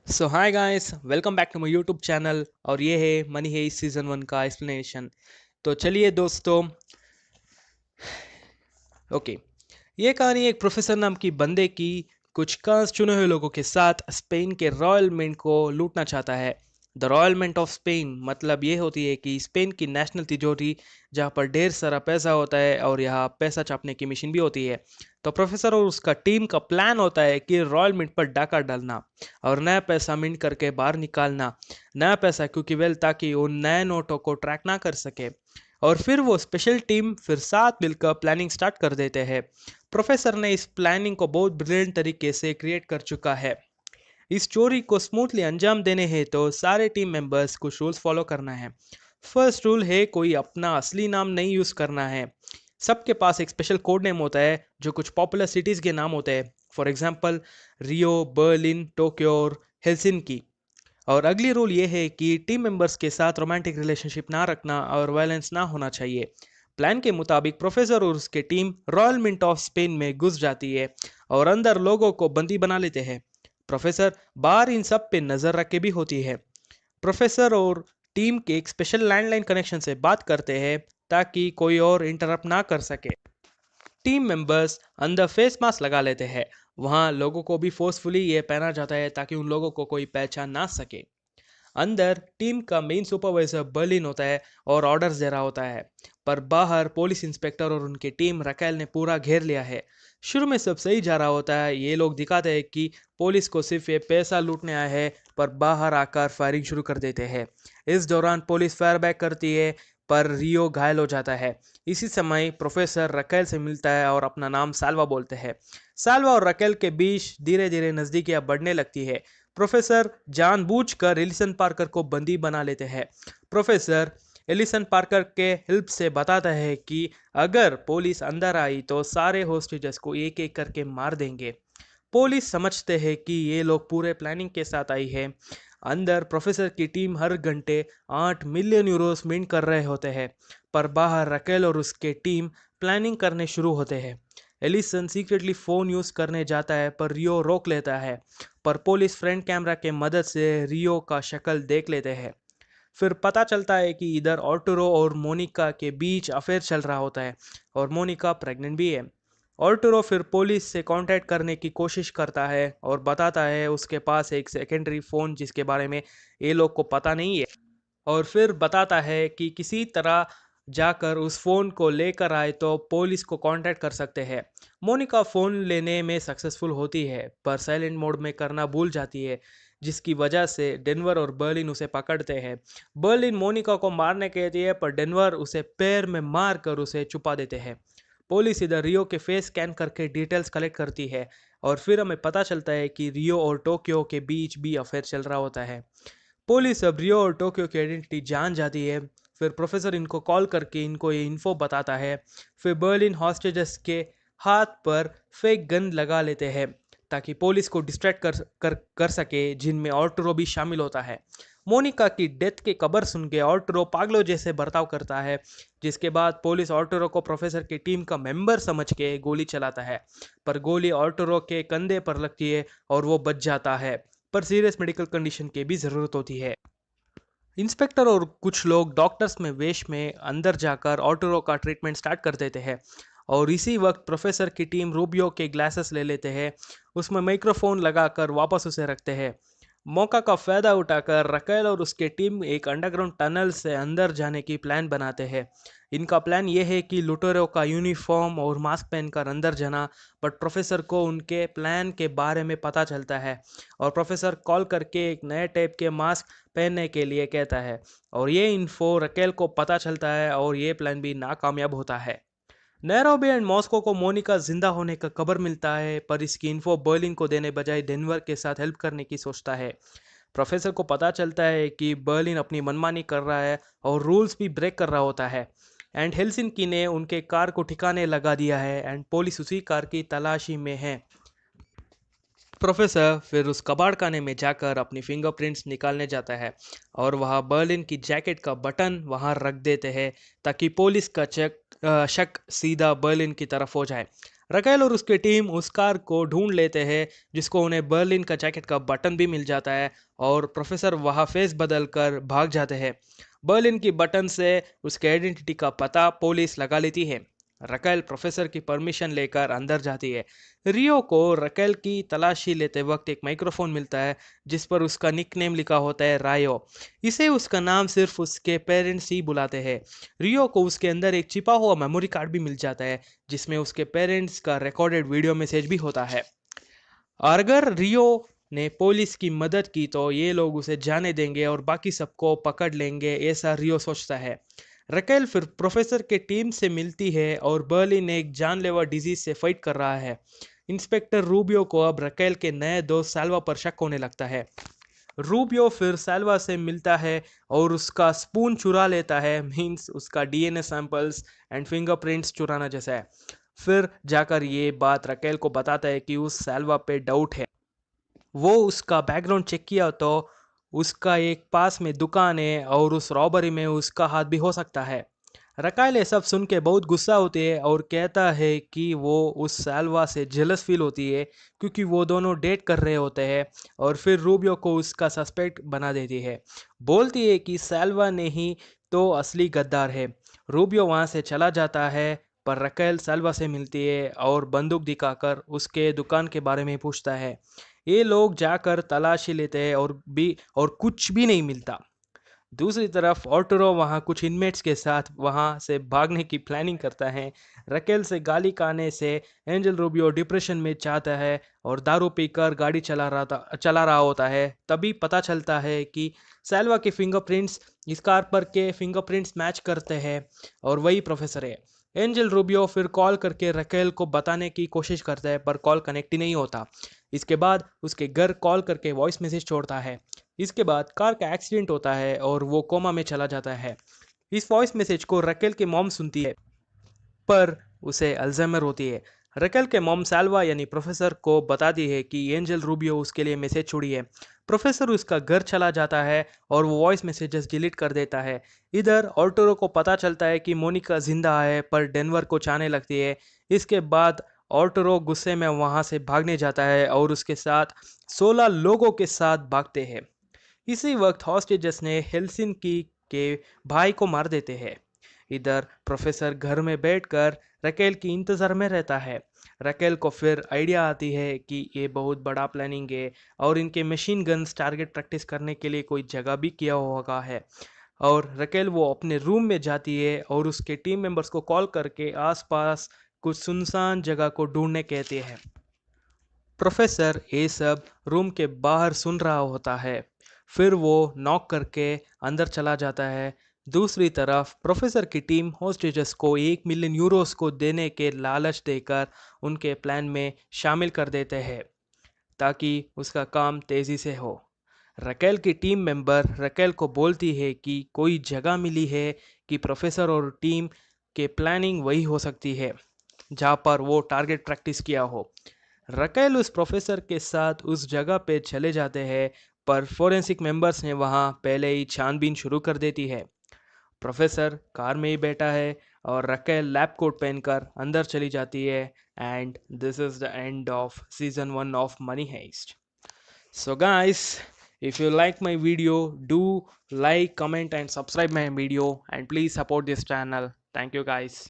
So hi guys, welcome back to my YouTube channel. और ये है मनी है सीजन 1 का एक्सप्लेनेशन। तो चलिए दोस्तों, ओके। ये कहानी एक प्रोफेसर नाम की बंदे की कुछ खास चुने हुए लोगों के साथ स्पेन के रॉयल मिंट को लूटना चाहता है। The royal mint of Spain मतलब ये होती है कि स्पेन की नेशनल तिजोरी, जहाँ पर ढेर सारा पैसा होता है और यहाँ पैसा छापने की मशीन भी होती है। तो प्रोफेसर और उसका टीम का प्लान होता है कि रॉयल मिंट पर डाका डालना और नया पैसा मिंट करके बाहर निकालना। नया पैसा क्योंकि वेल, ताकि उन नए नोटों को ट्रैक ना कर सके। और फिर वो स्पेशल टीम फिर साथ मिलकर प्लानिंग स्टार्ट कर देते हैं। प्रोफेसर ने इस प्लानिंग को बहुत ब्रिलियंट तरीके से क्रिएट कर चुका है। इस चोरी को स्मूथली अंजाम देने हैं तो सारे टीम मेंबर्स कुछ रूल्स फॉलो करना है। फर्स्ट रूल है, कोई अपना असली नाम नहीं यूज करना है। सबके पास एक स्पेशल कोड नेम होता है जो कुछ पॉपुलर सिटीज के नाम होते हैं। For example, Rio, Berlin, Tokyo और हेलसिंकी। और अगली रूल ये है कि टीम मेंबर्स के साथ रोमांटिक रिलेशनशिप ना रखना और वायलेंस ना होना चाहिए। प्लान के मुताबिक प्रोफेसर और उसके team royal mint of Spain में घुस जाती है और अंदर लोगों को बंदी बना लेते हैं। प्रोफेसर बाहर इन सब पे नजर रखे भी होती है। प्रोफेसर और टीम के एक स्पेशल लैंडलाइन कनेक्शन से बात करते हैं ताकि कोई और इंटरप्ट ना कर सके। टीम मेंबर्स अंदर फेस मास्क लगा लेते हैं। वहाँ लोगों को भी फोर्सफुली ये पहना जाता है ताकि उन लोगों को कोई पहचान ना सके। अंदर टीम का मेन सुपरवाइजर बर्लिन होता है और ऑर्डर्स दे रहा होता है। पर बाहर पुलिस इंस्पेक्टर और उनकी टीम रकेल ने पूरा घेर लिया है। शुरू में सब सही जा रहा होता है। ये लोग दिखाते हैं कि पुलिस को सिर्फ ये पैसा लूटने आया है, पर बाहर आकर फायरिंग शुरू कर देते हैं। इस दौरान पुलिस फायर बैक करती है, पर रियो घायल हो जाता है। इसी समय प्रोफेसर रकेल से मिलता है और अपना नाम साल्वा बोलते हैं। साल्वा और रकेल के बीच धीरे धीरे नजदीकियां बढ़ने लगती है। प्रोफेसर जानबूझकर एलिसन पार्कर को बंदी बना लेते हैं। प्रोफेसर एलिसन पार्कर के हेल्प से बताता है कि अगर पुलिस अंदर आई तो सारे होस्टेजेस को एक एक करके मार देंगे। पुलिस समझते हैं कि ये लोग पूरे प्लानिंग के साथ आई है। अंदर प्रोफेसर की टीम हर घंटे 8 मिलियन यूरोस मिंट कर रहे होते हैं। पर बाहर रकेल और उसके टीम प्लानिंग करने शुरू होते हैं। एलिसन सीक्रेटली फोन यूज करने जाता है पर रियो रोक लेता है। पर पुलिस फ्रंट कैमरा के मदद से रियो का शक्ल देख लेते हैं। फिर पता चलता है कि इधर ऑर्टुरो और मोनिका के बीच अफेयर चल रहा होता है और मोनिका प्रेग्नेंट भी है। ऑर्टुरो फिर पुलिस से कांटेक्ट करने की कोशिश करता है और बताता है उसके पास एक सेकेंडरी फ़ोन जिसके बारे में ये लोग को पता नहीं है। और फिर बताता है कि किसी तरह जाकर उस फ़ोन को लेकर आए तो पुलिस को कांटेक्ट कर सकते हैं। मोनिका फ़ोन लेने में सक्सेसफुल होती है पर साइलेंट मोड में करना भूल जाती है, जिसकी वजह से डेनवर और बर्लिन उसे पकड़ते हैं। बर्लिन मोनिका को मारने कहती है पर डेनवर उसे पैर में मार कर उसे छुपा देते हैं। पुलिस इधर रियो के फेस स्कैन करके डिटेल्स कलेक्ट करती है और फिर हमें पता चलता है कि रियो और टोक्यो के बीच भी अफेयर चल रहा होता है। पुलिस अब रियो और टोक्यो की आइडेंटिटी जान जाती है। फिर प्रोफेसर इनको कॉल करके इनको ये इन्फो बताता है। फिर बर्लिन हॉस्टेजेस के हाथ पर फेक गन लगा लेते हैं ताकि पुलिस को डिस्ट्रैक्ट कर सके, जिनमें ऑर्टरो भी शामिल होता है। मोनिका की डेथ की खबर सुन के ऑर्टरो पागलों जैसे बर्ताव करता है, जिसके बाद पुलिस ऑर्टरो को प्रोफेसर की टीम का मेंबर समझ के गोली चलाता है। पर गोली ऑर्टरो के कंधे पर लगती है और वो बच जाता है, पर सीरियस मेडिकल कंडीशन की भी ज़रूरत होती है। इंस्पेक्टर और कुछ लोग डॉक्टर्स में वेश में अंदर जाकर ऑटोरो का ट्रीटमेंट स्टार्ट कर देते हैं। और इसी वक्त प्रोफेसर की टीम रूबियो के ग्लासेस ले लेते हैं, उसमें माइक्रोफोन लगाकर वापस उसे रखते हैं। मौका का फायदा उठाकर रकेल और उसके टीम एक अंडरग्राउंड टनल से अंदर जाने की प्लान बनाते हैं। इनका प्लान ये है कि लुटेरो का यूनिफॉर्म और मास्क पहनकर अंदर जाना। बट प्रोफेसर को उनके प्लान के बारे में पता चलता है और प्रोफेसर कॉल करके एक नए टाइप के मास्क पहनने के लिए कहता है। और ये इन्फो रकेल को पता चलता है और ये प्लान भी नाकामयाब होता है। नैरोबी एंड मॉस्को को मोनिका जिंदा होने का खबर मिलता है, पर इसकी इन्फो बर्लिन को देने बजाय डेनवर के साथ हेल्प करने की सोचता है। प्रोफेसर को पता चलता है कि बर्लिन अपनी मनमानी कर रहा है और रूल्स भी ब्रेक कर रहा होता है। एंड हेलसिंकी ने उनके कार को ठिकाने लगा दिया है एंड पुलिस उसी कार की तलाशी में है। प्रोफेसर फिर उस कबाड़ खाने में जाकर अपनी फिंगरप्रिंट्स निकालने जाता है और वहाँ बर्लिन की जैकेट का बटन वहाँ रख देते हैं ताकि पुलिस का शक सीधा बर्लिन की तरफ हो जाए। रकेल और उसकी टीम उस कार को ढूंढ लेते हैं जिसको उन्हें बर्लिन का जैकेट का बटन भी मिल जाता है और प्रोफेसर वहाँ फेस बदल कर भाग जाते हैं। बर्लिन की बटन से उसके आइडेंटिटी का पता पुलिस लगा लेती है। रकेल प्रोफेसर की परमिशन लेकर अंदर जाती है। रियो को रकेल की तलाशी लेते वक्त एक माइक्रोफोन मिलता है जिस पर उसका निकनेम लिखा होता है रायो। इसे उसका नाम सिर्फ उसके पेरेंट्स ही बुलाते हैं। रियो को उसके अंदर एक छिपा हुआ मेमोरी कार्ड भी मिल जाता है जिसमें उसके पेरेंट्स का रिकॉर्डेड वीडियो मैसेज भी होता है। अगर रियो ने पुलिस की मदद की तो ये लोग उसे जाने देंगे और बाकी सबको पकड़ लेंगे, ऐसा रियो सोचता है। रकेल फिर प्रोफेसर के टीम से मिलती है और बर्लिन एक जानलेवा डिजीज से फाइट कर रहा है। इंस्पेक्टर रूबियो को अब रकेल के नए दोस्त साल्वा पर शक होने लगता है। रूबियो फिर साल्वा से मिलता है और उसका स्पून चुरा लेता है, मीन्स उसका डीएनए सैंपल्स एंड फिंगरप्रिंट्स चुराना जैसा है। फिर जाकर ये बात रकेल को बताता है कि उस साल्वा पे डाउट है। वो उसका बैकग्राउंड चेक किया तो उसका एक पास में दुकान है और उस रॉबरी में उसका हाथ भी हो सकता है। रकाल ये सब सुन के बहुत गुस्सा होती है और कहता है कि वो उस साल्वा से जेलस फील होती है क्योंकि वो दोनों डेट कर रहे होते हैं। और फिर रूबियो को उसका सस्पेक्ट बना देती है। बोलती है कि साल्वा ने ही तो असली गद्दार है। रूबियो वहाँ से चला जाता है पर रकेल साल्वा से मिलती है और बंदूक दिखाकर उसके दुकान के बारे में पूछता है। ये लोग जाकर तलाशी लेते हैं और कुछ भी नहीं मिलता। दूसरी तरफ ऑर्टरो वहाँ कुछ इनमेट्स के साथ वहाँ से भागने की प्लानिंग करता है। रकेल से गाली खाने से एंजल रूबियो डिप्रेशन में चाहता है और दारू पीकर गाड़ी चला रहा होता है। तभी पता चलता है कि सैल्वा के फिंगरप्रिंट्स इस कार पर के फिंगरप्रिंट्स मैच करते हैं और वही प्रोफेसर है। एंजल रूबियो फिर कॉल करके रकेल को बताने की कोशिश करता है पर कॉल कनेक्ट ही नहीं होता। इसके बाद उसके घर कॉल करके वॉइस मैसेज छोड़ता है। इसके बाद कार का एक्सीडेंट होता है और वो कोमा में चला जाता है। इस वॉइस मैसेज को रकेल की मॉम सुनती है पर उसे अल्जाइमर होती है। रकेल के मॉम साल्वा यानी प्रोफेसर को बताती है कि एंजल रूबियो उसके लिए मैसेज छोड़ी है। प्रोफेसर उसका घर चला जाता है और वो वॉइस मैसेजेस डिलीट कर देता है। इधर ऑर्टोरो को पता चलता है कि मोनिका जिंदा है पर डेनवर को चाहने लगती है। इसके बाद ऑर्टोरो गुस्से में वहां से भागने जाता है और उसके साथ 16 लोगों के साथ भागते हैं। इसी वक्त हॉस्टेजेस ने हेल्सिंकी के भाई को मार देते हैं। इधर प्रोफेसर घर में बैठकर रकेल की इंतजार में रहता है। रकेल को फिर आइडिया आती है कि ये बहुत बड़ा प्लानिंग है और इनके मशीन गन्स टारगेट प्रैक्टिस करने के लिए कोई जगह भी किया होगा है। और रकेल वो अपने रूम में जाती है और उसके टीम मेंबर्स को कॉल करके आसपास कुछ सुनसान जगह को ढूंढने कहते हैं। प्रोफेसर ये सब रूम के बाहर सुन रहा होता है। फिर वो नॉक करके अंदर चला जाता है। दूसरी तरफ प्रोफेसर की टीम होस्टेजेस को 1 मिलियन यूरोस को देने के लालच देकर उनके प्लान में शामिल कर देते हैं ताकि उसका काम तेज़ी से हो। रकेल की टीम मेंबर रकेल को बोलती है कि कोई जगह मिली है कि प्रोफेसर और टीम के प्लानिंग वही हो सकती है जहाँ पर वो टारगेट प्रैक्टिस किया हो। रकेल उस प्रोफेसर के साथ उस जगह पे चले जाते हैं पर फोरेंसिक मेंबर्स ने वहाँ पहले ही छानबीन शुरू कर देती है। प्रोफेसर कार में ही बैठा है और रकेल लैब कोट पहनकर अंदर चली जाती है। And this is the end of season 1 of money heist. So guys, if you like my video, do like, comment and subscribe my video and please support this channel. Thank you guys.